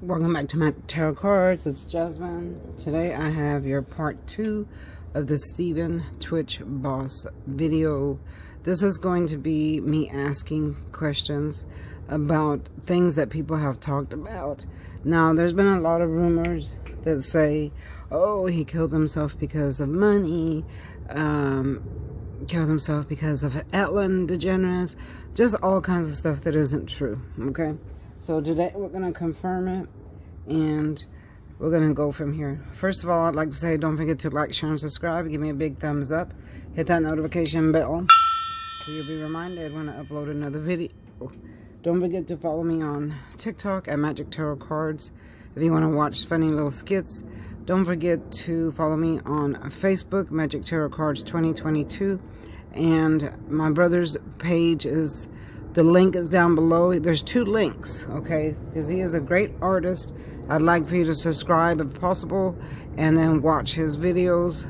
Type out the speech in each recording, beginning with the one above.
Welcome back to my tarot cards. It's Jasmine. Today I have your part 2 of the Steven Twitch Boss video. This is going to be me asking questions about things that people have talked about. Now, there's been a lot of rumors that say, oh, he killed himself because of money, killed himself because of Ellen DeGeneres, just all kinds of stuff that isn't true, okay? So today we're going to confirm it, and we're going to go from here. First of all, I'd like to say don't forget to like, share, and subscribe. Give me a big thumbs up. Hit that notification bell so you'll be reminded when I upload another video. Don't forget to follow me on TikTok at Magic Tarot Cards. If you want to watch funny little skits, don't forget to follow me on Facebook, Magic Tarot Cards 2022. And my brother's page is... the link is down below. There's 2 links, okay? Because he is a great artist. I'd like for you to subscribe if possible, and then watch his videos.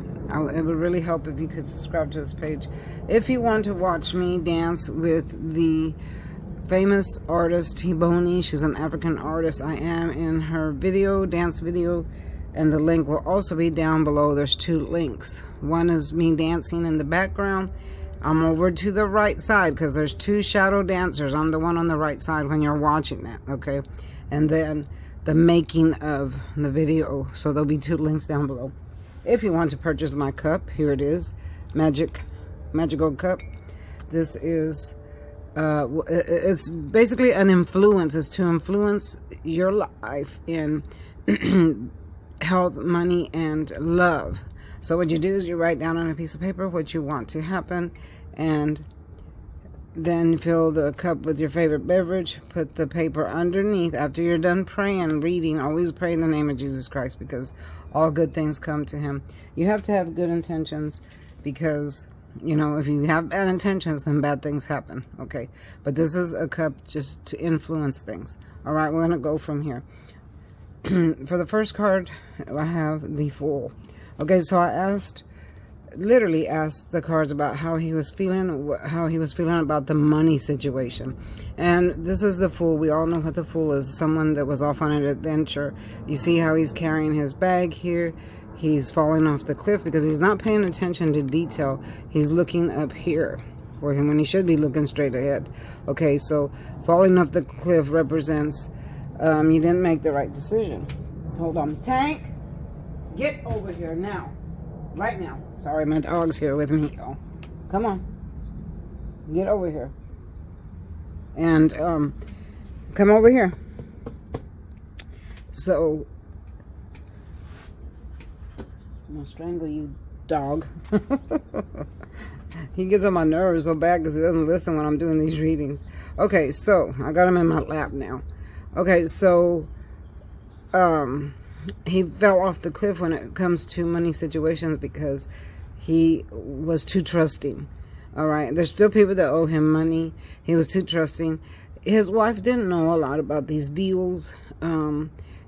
It would really help if you could subscribe to this page. If you want to watch me dance with the famous artist Tbony, she's an African artist. I am in her video, dance video, and the link will also be down below. There's 2 links. One is me dancing in the background. I'm over to the right side because there's 2 shadow dancers. I'm the one on the right side when you're watching that, okay? And then the making of the video. So there'll be 2 links down below. If you want to purchase my cup, here it is. Magical cup. This is, it's basically an influence. It's to influence your life in health, money, and love. So what you do is you write down on a piece of paper what you want to happen, and then fill the cup with your favorite beverage. Put the paper underneath. After you're done praying, reading, always pray in the name of Jesus Christ, because all good things come to him. You have to have good intentions, because, you know, if you have bad intentions, then bad things happen, okay? But this is a cup just to influence things. All right, we're going to go from here. For the first card, I have the Fool. Okay, so I literally asked the cards about how he was feeling about the money situation. And this is the Fool. We all know what the Fool is. Someone that was off on an adventure. You see how he's carrying his bag here. He's falling off the cliff because he's not paying attention to detail. He's looking up here for him when he should be looking straight ahead. Okay, so falling off the cliff represents you didn't make the right decision. Hold on. Tank! Get over here now. Right now. Sorry, my dog's here with me. Oh, come on. Get over here. And come over here. So, I'm going to strangle you, dog. He gets on my nerves so bad because he doesn't listen when I'm doing these readings. Okay, so, I got him in my lap now. Okay, so, he fell off the cliff when it comes to money situations because he was too trusting. All right. There's still people that owe him money. He was too trusting. His wife didn't know a lot about these deals.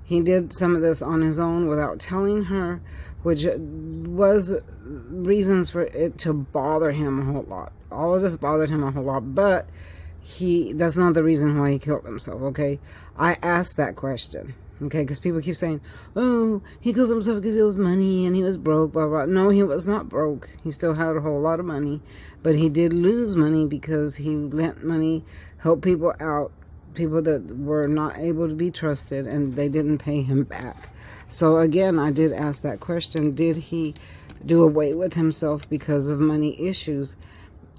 He did some of this on his own without telling her, which was reasons for it to bother him a whole lot. All of this bothered him a whole lot, but that's not the reason why he killed himself. Okay. I asked that question. Okay, because people keep saying, oh, he killed himself because he was money and he was broke, blah, blah. No, he was not broke. He still had a whole lot of money. But he did lose money because he lent money, helped people out, people that were not able to be trusted, and they didn't pay him back. So, again, I did ask that question. Did he do away with himself because of money issues?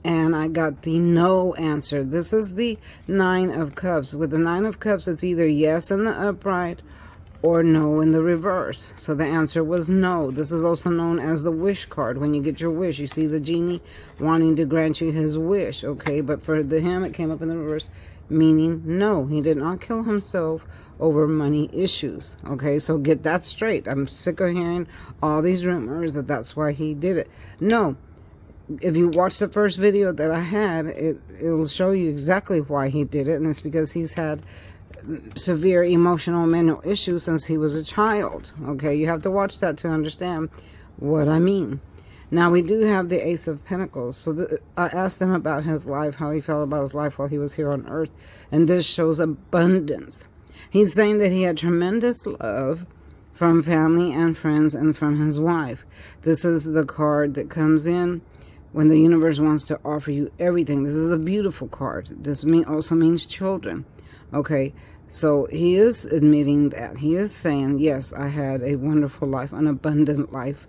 And I got the no answer. This is the 9 of Cups. With the 9 of Cups, it's either yes in the upright or no in the reverse. So the answer was no. This is also known as the wish card. When you get your wish, you see the genie wanting to grant you his wish. Okay, but for him, it came up in the reverse, meaning no. He did not kill himself over money issues. Okay, so get that straight. I'm sick of hearing all these rumors that that's why he did it. No. If you watch the first video that I had, it'll show you exactly why he did it. And it's because he's had severe emotional and mental issues since he was a child. Okay, you have to watch that to understand what I mean. Now, we do have the Ace of Pentacles. So I asked him about his life, how he felt about his life while he was here on Earth. And this shows abundance. He's saying that he had tremendous love from family and friends and from his wife. This is the card that comes in when the universe wants to offer you everything. This is a beautiful card. This also means children. Okay, so he is admitting that. He is saying, yes, I had a wonderful life, an abundant life.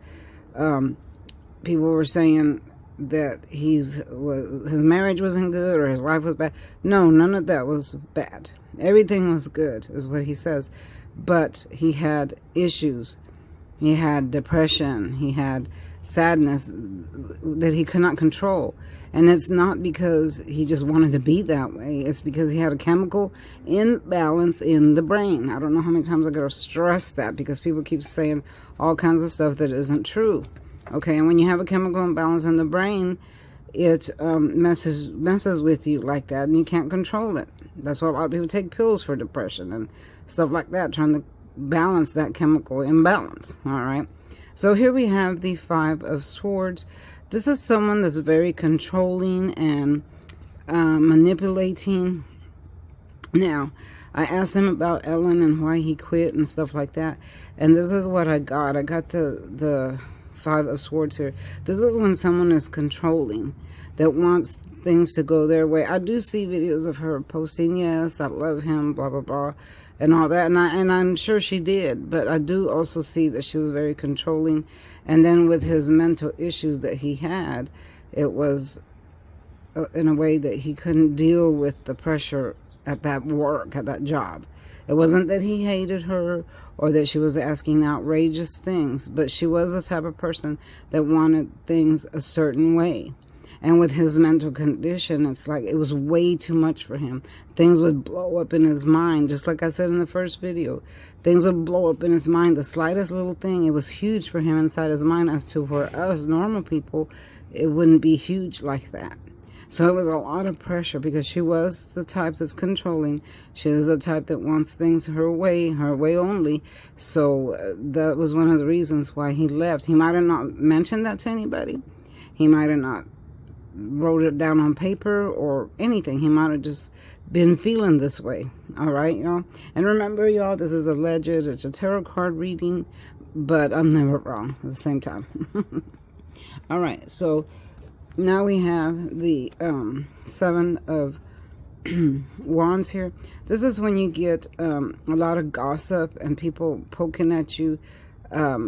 People were saying that his marriage wasn't good or his life was bad. No, none of that was bad. Everything was good, is what he says. But he had issues. He had depression. He had sadness that he could not control. And it's not because he just wanted to be that way. It's because he had a chemical imbalance in the brain. I don't know how many times I got to stress that, because people keep saying all kinds of stuff that isn't true. Okay, and when you have a chemical imbalance in the brain, it messes with you like that, and you can't control it. That's why a lot of people take pills for depression and stuff like that, trying to balance that chemical imbalance. All right. So here we have the Five of Swords. This is someone that's very controlling and manipulating. Now, I asked him about Ellen and why he quit and stuff like that. And this is what I got. I got the Five of Swords here. This is when someone is controlling, that wants things to go their way. I do see videos of her posting, yes, I love him, blah, blah, blah, and all that. And I'm sure she did. But I do also see that she was very controlling. And then with his mental issues that he had, it was in a way that he couldn't deal with the pressure at that work, at that job. It wasn't that he hated her or that she was asking outrageous things, but she was the type of person that wanted things a certain way. And with his mental condition, it's like it was way too much for him. Things would blow up in his mind, just like I said in the first video. Things would blow up in his mind. The slightest little thing, it was huge for him inside his mind, as to for us normal people, it wouldn't be huge like that. So it was a lot of pressure, because she was the type that's controlling. She is the type that wants things her way only. So that was one of the reasons why he left. He might have not mentioned that to anybody. He might have not wrote it down on paper or anything. He might have just been feeling this way. All right, y'all. And remember, y'all, this is alleged. It's a tarot card reading, but I'm never wrong at the same time. All right, so now we have the Seven of Wands here. This is when you get a lot of gossip and people poking at you,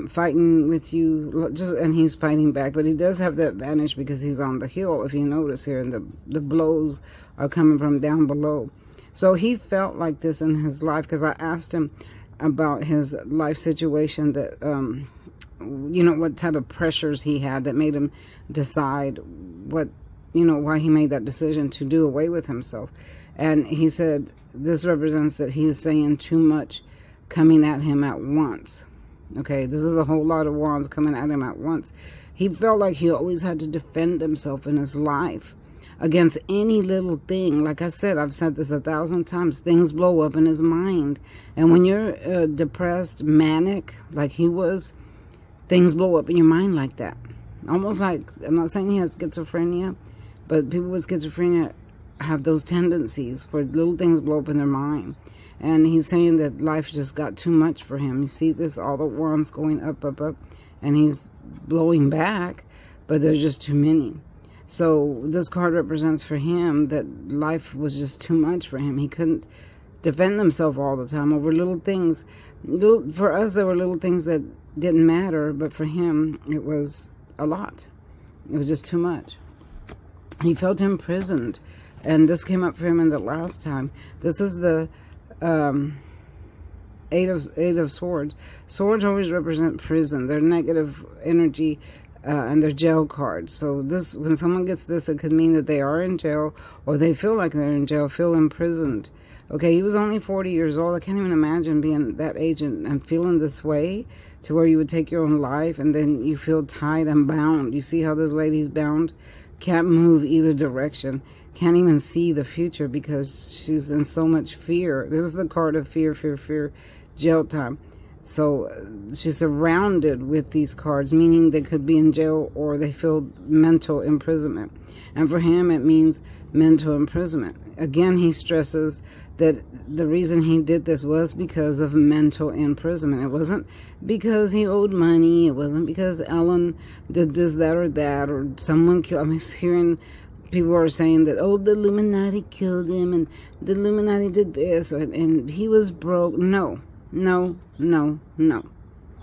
fighting with you, and he's fighting back. But he does have the advantage because he's on the hill, if you notice here, and the blows are coming from down below. So he felt like this in his life, because I asked him about his life situation, that you know, what type of pressures he had that made him decide what, you know, why he made that decision to do away with himself. And he said this represents that he is saying too much coming at him at once. Okay, this is a whole lot of wands coming at him at once. He felt like he always had to defend himself in his life against any little thing. Like I said, I've said this 1,000 times, things blow up in his mind. And when you're depressed, manic, like he was, things blow up in your mind like that. Almost like, I'm not saying he has schizophrenia, but people with schizophrenia have those tendencies where little things blow up in their mind. And he's saying that life just got too much for him. You see this, all the wands going up, up, up, and he's blowing back, but there's just too many. So this card represents for him that life was just too much for him. He couldn't defend himself all the time over little things. For us, there were little things that didn't matter, but for him, it was a lot. It was just too much. He felt imprisoned, and this came up for him in the last time. This is the Eight of Swords. Swords always represent prison. They're negative energy, and they're jail cards. So this, when someone gets this, it could mean that they are in jail, or they feel like they're in jail, feel imprisoned. Okay, he was only 40 years old. I can't even imagine being that age and feeling this way, to where you would take your own life and then you feel tied and bound. You see how this lady's bound? Can't move either direction. Can't even see the future because she's in so much fear. This is the card of fear, fear, fear, jail time. So she's surrounded with these cards, meaning they could be in jail or they feel mental imprisonment. And for him, it means mental imprisonment. Again, he stresses that the reason he did this was because of mental imprisonment. It wasn't because he owed money. It wasn't because Ellen did this, that, or someone killed. I'm hearing people are saying that, oh, the Illuminati killed him and the Illuminati did this and he was broke. No.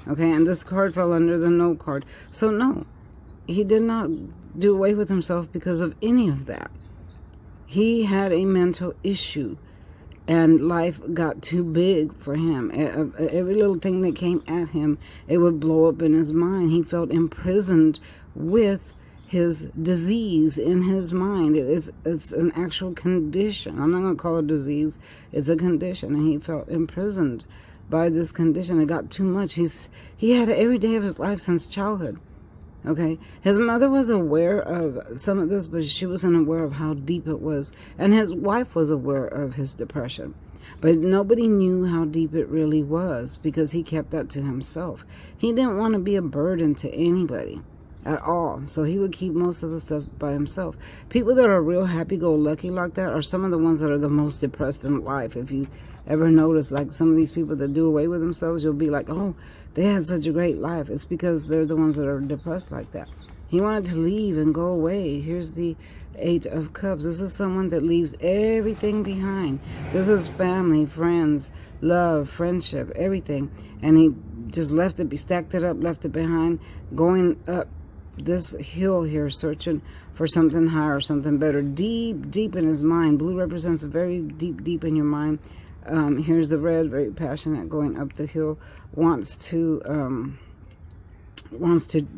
Okay, and this card fell under the no card. So no, he did not do away with himself because of any of that. He had a mental issue, and life got too big for him. Every little thing that came at him, it would blow up in his mind. He felt imprisoned with his disease in his mind. It's an actual condition. I'm not going to call it disease. It's a condition, and he felt imprisoned by this condition. It got too much. He had it every day of his life since childhood. Okay, his mother was aware of some of this, but she wasn't aware of how deep it was. And his wife was aware of his depression, but nobody knew how deep it really was because he kept that to himself. He didn't want to be a burden to anybody at all, so he would keep most of the stuff by himself. People that are real happy-go-lucky like that are some of the ones that are the most depressed in life. If you ever notice, like some of these people that do away with themselves, you'll be like, oh, they had such a great life. It's because they're the ones that are depressed like that. He wanted to leave and go away. Here's the 8 of Cups. This is someone that leaves everything behind. This is family, friends, love, friendship, everything. And he just left it, stacked it up, left it behind, going up this hill here, searching for something higher, something better, deep in his mind. Blue represents very deep in your mind. Here's the red, very passionate, going up the hill, wants to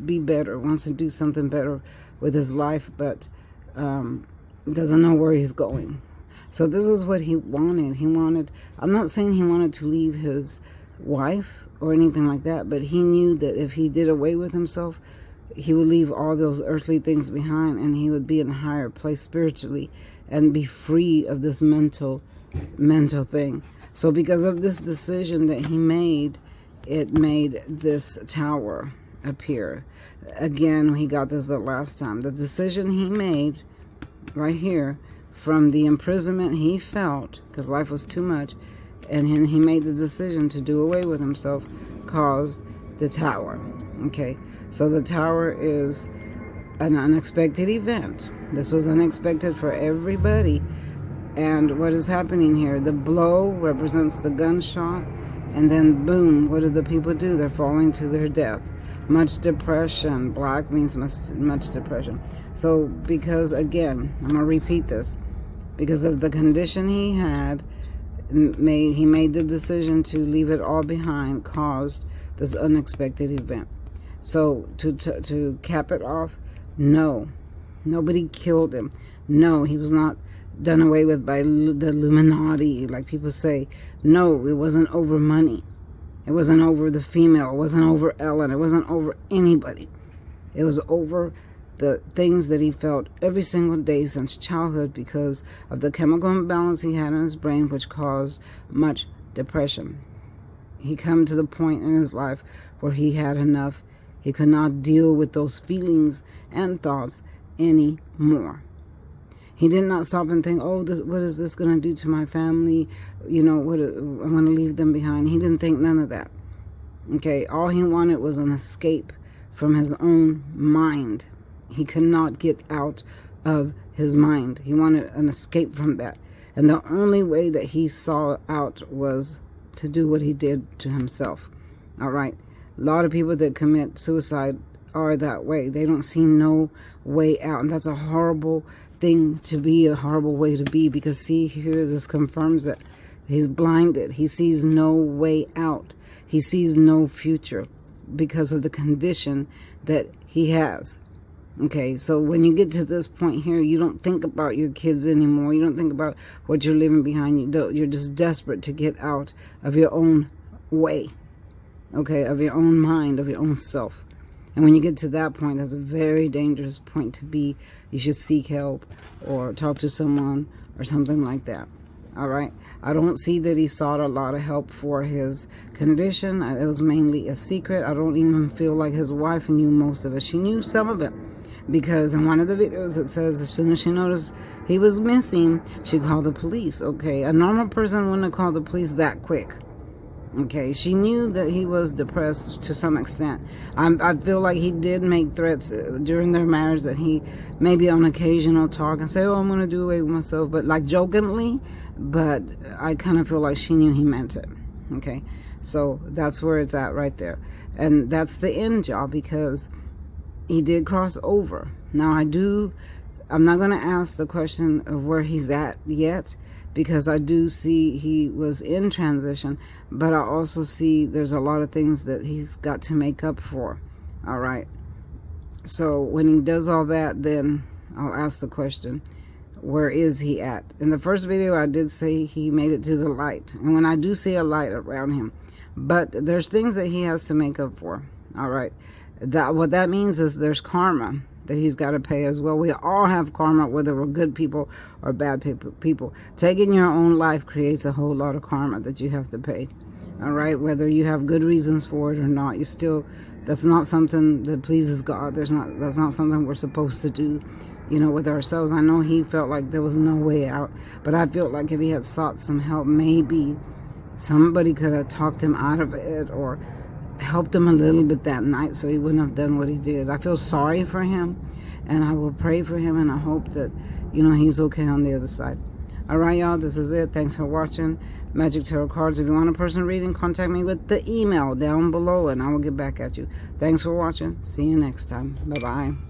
be better, wants to do something better with his life, but doesn't know where he's going. So this is what he wanted. I'm not saying he wanted to leave his wife or anything like that, but he knew that if he did away with himself, he would leave all those earthly things behind, and he would be in a higher place spiritually and be free of this mental thing. So because of this decision that he made, it made this tower appear. Again, he got this the last time. The decision he made right here, from the imprisonment he felt, because life was too much, and he made the decision to do away with himself, caused the tower. Okay, so the tower is an unexpected event. This was unexpected for everybody. And what is happening here? The blow represents the gunshot, and then boom, what do the people do? They're falling to their death. Much depression. Black means much depression. So because, again, I'm going to repeat this, because of the condition he had, he made the decision to leave it all behind, caused this unexpected event. So to cap it off, no, nobody killed him. No, he was not done away with by the Illuminati, like people say. No, it wasn't over money. It wasn't over the female. It wasn't over Ellen. It wasn't over anybody. It was over the things that he felt every single day since childhood because of the chemical imbalance he had in his brain, which caused much depression. He come to the point in his life where he had enough. He could not deal with those feelings and thoughts anymore. He did not stop and think, oh, what is this going to do to my family? You know, I'm going to leave them behind. He didn't think none of that. Okay, all he wanted was an escape from his own mind. He could not get out of his mind. He wanted an escape from that. And the only way that he saw out was to do what he did to himself. All right. A lot of people that commit suicide are that way. They don't see no way out. And that's a horrible thing to be, a horrible way to be, because see here, this confirms that he's blinded. He sees no way out. He sees no future because of the condition that he has. Okay, so when you get to this point here, you don't think about your kids anymore. You don't think about what you're leaving behind. You're just desperate to get out of your own way. Okay, of your own mind, of your own self. And when you get to that point, that's a very dangerous point to be. You should seek help or talk to someone or something like that. All right. I don't see that he sought a lot of help for his condition. It was mainly a secret. I don't even feel like his wife knew most of it. She knew some of it, because in one of the videos it says as soon as she noticed he was missing, she called the police. Okay. A normal person wouldn't have called the police that quick. Okay, she knew that he was depressed to some extent. I feel like he did make threats during their marriage that he maybe on occasional talk and say, oh, I'm going to do away with myself, but like jokingly, but I kind of feel like she knew he meant it. Okay, so that's where it's at right there. And that's the end, y'all, because he did cross over. Now I'm not going to ask the question of where he's at yet, because I do see he was in transition, but I also see there's a lot of things that he's got to make up for. All right. So when he does all that, then I'll ask the question, where is he at? In the first video, I did say he made it to the light. And when I do see a light around him, but there's things that he has to make up for. All right. What that means is there's karma that he's got to pay as well. We all have karma, whether we're good people or bad people. Taking your own life creates a whole lot of karma that you have to pay. All right, whether you have good reasons for it or not, that's not something that pleases God. That's not something we're supposed to do, with ourselves. I know he felt like there was no way out, but I felt like if he had sought some help, maybe somebody could have talked him out of it or helped him a little bit that night so he wouldn't have done what he did. I feel sorry for him, and I will pray for him, and I hope that, he's okay on the other side. All right, y'all, this is it. Thanks for watching Magic Tarot Cards. If you want a personal reading, contact me with the email down below, and I will get back at you. Thanks for watching. See you next time. Bye-bye.